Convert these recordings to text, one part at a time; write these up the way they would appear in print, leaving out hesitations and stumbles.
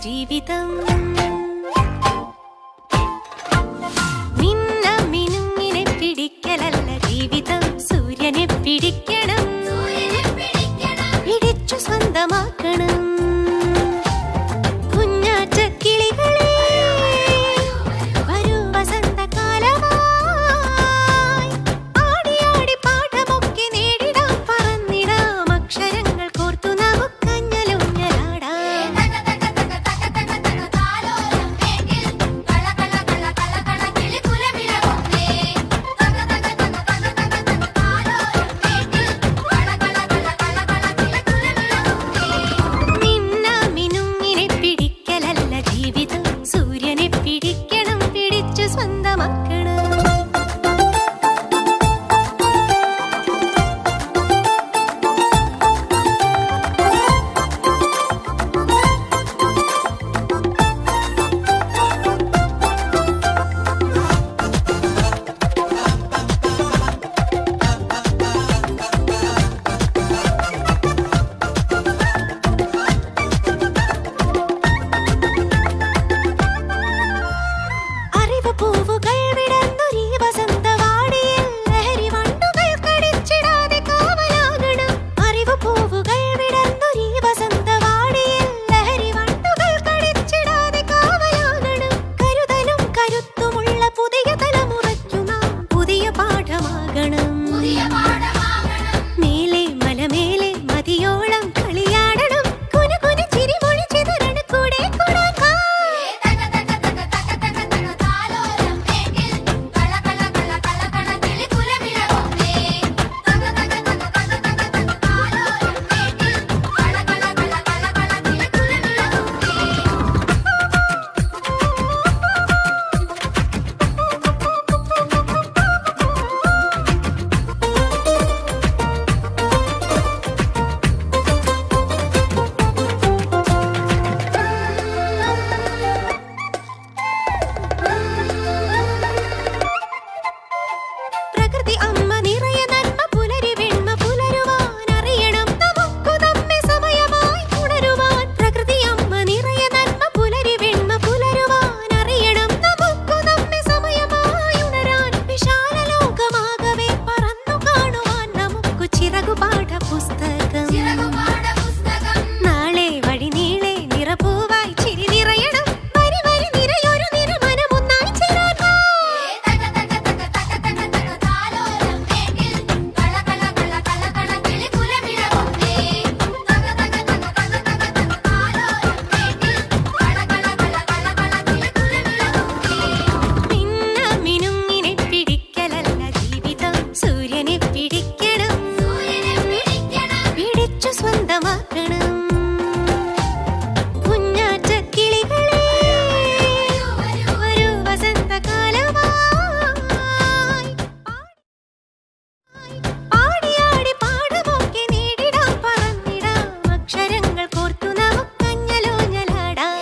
ജീവിതം. മിന്ന മിനുങ്ങിനെ പിടിക്കലല്ല ജീവിതം, സൂര്യനെ പിടിക്കണം, പിടിച്ചു സ്വന്തമാക്കണം. കുഞ്ഞാറ്റ കിളികളെ വരൂ വസന്തകാലമായി, ആടി ആടി പാഠമൊക്കെ നേടിടാം, പറന്നിടാം അക്ഷരങ്ങൾ കോർത്തു നമുക്കഞ്ഞലുഞ്ഞലാടാം. മിന്ന മിനുങ്ങിനെ പിടിക്കലല്ല ജീവിതം, സൂര്യനെ പിടിക്കണം, പിടിച്ചു സ്വന്തമാക്കണം. അറിവ് പൂവുകൾ വിടർന്നൊരീ വസന്തവാടിയിൽ, ലഹരി വണ്ടുകൾ കടിച്ചിടാതെ കാവലാകണം. അറിവ് പൂവുകൾ വിടർന്നൊരീ വസന്തവാടിയിൽ, ലഹരി വണ്ടുകൾ കടിച്ചിടാതെ കാവലാകണം. കരുതലും കരുത്തുമുള്ള പുതിയ തലമുറയ്ക്കു നാം പുതിയ പാഠമാകണം. മേലെ മലമേലെ മതിയോളം കളിയാടണം, കുനുകുനി ചിരിമൊഴി ചിതറണ കൂടെ കൂടാക്കാം. പ്രകൃതി അമ്മ നിറയെ നന്മ പുലരി വെണ്മ പുലരുവാൻ, അറിയണം നമുക്കു നമ്മെ സമയമായി ഉണരുവാൻ. പ്രകൃതി അമ്മ നിറയെ നന്മ പുലരി വെണ്മ പുലരുവാൻ, അറിയണം നമുക്കു നമ്മെ സമയമായി ഉണരാൻ. വിശാല ലോകമാകവേ പറന്നു കാണുവാൻ നമുക്കു ചിറകുപാഠ പുസ്തകം. നാളെ വഴി നീളെ നിറപൂവായി ചിരി നിറയണം, വരി വരി നിറയൊരു നിറമനമൊന്നായി ചേരാൻ. മിന്ന മിനുങ്ങിനെ പിടിക്കലല്ല ജീവിതം, സൂര്യനെ പിടിക്കണം, പിടിച്ചു സ്വന്തമാക്കണം. കുഞ്ഞാറ്റ കിളികളെ വരൂ വസന്തകാലമായി, ആടി ആടി പാഠമൊക്കെ നേടിടാം, പറന്നിടാം അക്ഷരങ്ങൾ കോർത്തു നമുക്കഞ്ഞലോഞ്ഞലാടാം.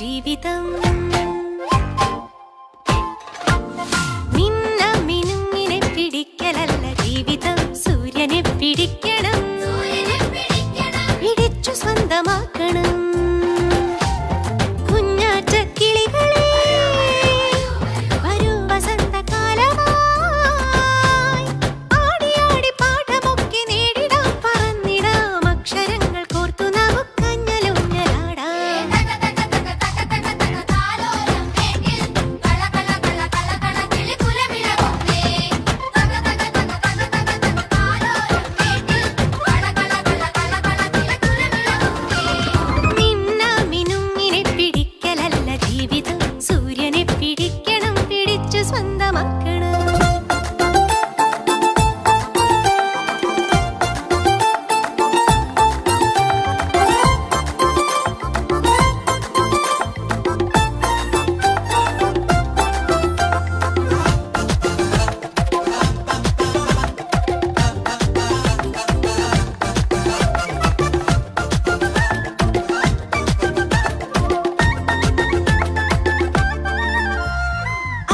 ജീവിതം മിന്ന മിനുങ്ങിനെ പിടിക്കലല്ല ജീവിതം സൂര്യനെ പിടിക്കണം പിടിച്ചു സ്വന്തമാക്കണം കുഞ്ഞാറ്റ കിളികളെ വരൂ വസന്തകാലമായി ആടി ആടി പാഠമൊക്കെ നേടിടാം പറന്നിടാം അക്ഷരങ്ങൾ കോർത്തു നമുക്കഞ്ഞലൂഞ്ഞലാടാം മിന്ന മിനുങ്ങിനെ പിടിക്കലല്ല ജീവിതം സൂര്യനെ പിടിക്കണം പിടിച്ചു സ്വന്തമാക്കണം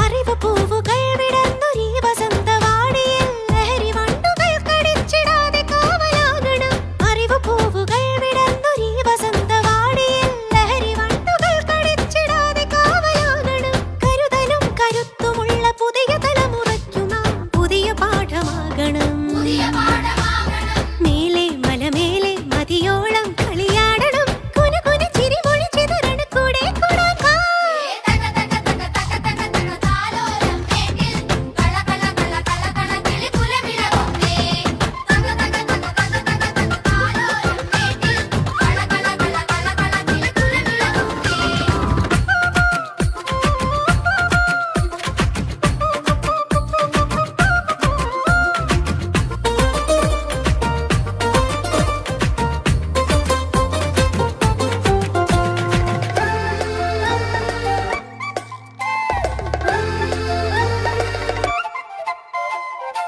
അറിവ് പൂവുകൾ വിടർന്നൊരീ വസന്തവാടിയിൽ ലഹരി വണ്ടുകൾ കടിച്ചിടാതെ കാവലാകണം അറിവ് പൂവുകൾ വിടർന്നൊരീ വസന്തവാടിയിൽ ലഹരി വണ്ടുകൾ കടിച്ചിടാതെ കാവലാകണം കരുതലും കരുത്തുമുള്ള പുതിയ തലമുറയ്ക്കു നാം പുതിയ പാഠമാകണം മേലെ മലമേലെ മതിയോളം കളിയാടണം കുനുകുനു ചിരിമൊഴി ചിതറണ കൂടെ കൂടാക്കാം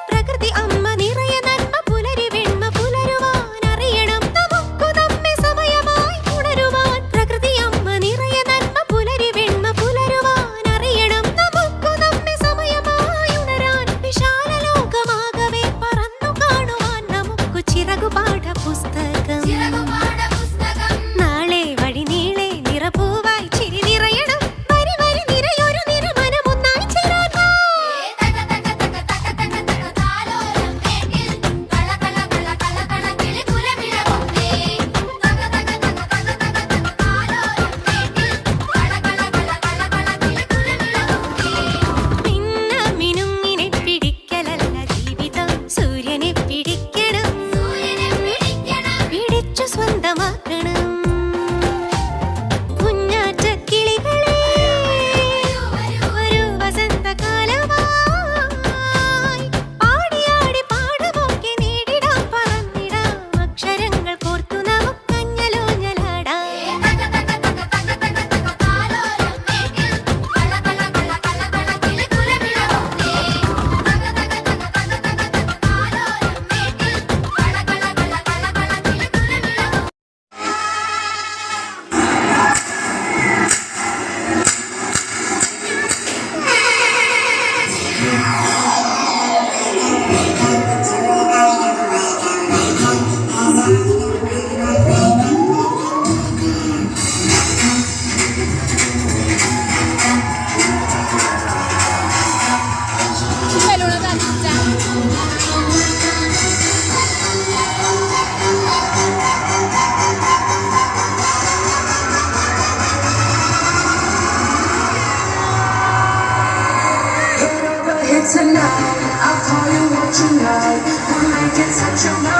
പ്രകൃതി അമ്മ നിറയെ നന്മ പുലരി വെണ്മ പുലരുവാൻ അറിയണം നമുക്കു നമ്മെ സമയമായി ഉണരുവാൻ പ്രകൃതി അമ്മ നിറയെ നന്മ പുലരി വെണ്മ പുലരുവാൻ അറിയണം നമുക്കു നമ്മെ സമയമായി ഉണരാൻ വിശാല ലോകമാകവേ പറന്നു കാണുവാൻ നമുക്കു ചിറകുപാഠ പുസ്തകം നാളെ വഴി നീളെ നിറപൂവായി ചിരി നിറയണം വരി വരി നിറയൊരു നിറമനമൊന്നായി ചേരാൻ മിന്ന മിനുങ്ങിനെ പിടിക്കലല്ല ജീവിതം സൂര്യനെ പിടിക്കണം പിടിച്ചു സ്വന്തമാക്കണം കുഞ്ഞാറ്റ കിളികളെ ഒരു വസന്തകാലമായി ആടി ആടി പാഠമൊക്കെ നേടിടാം പറന്നിടാം അക്ഷരങ്ങൾ കോർത്തു നമുക്കഞ്ഞലൂഞ്ഞലാടാം Tonight, I'll call you what you like. We'll make it such a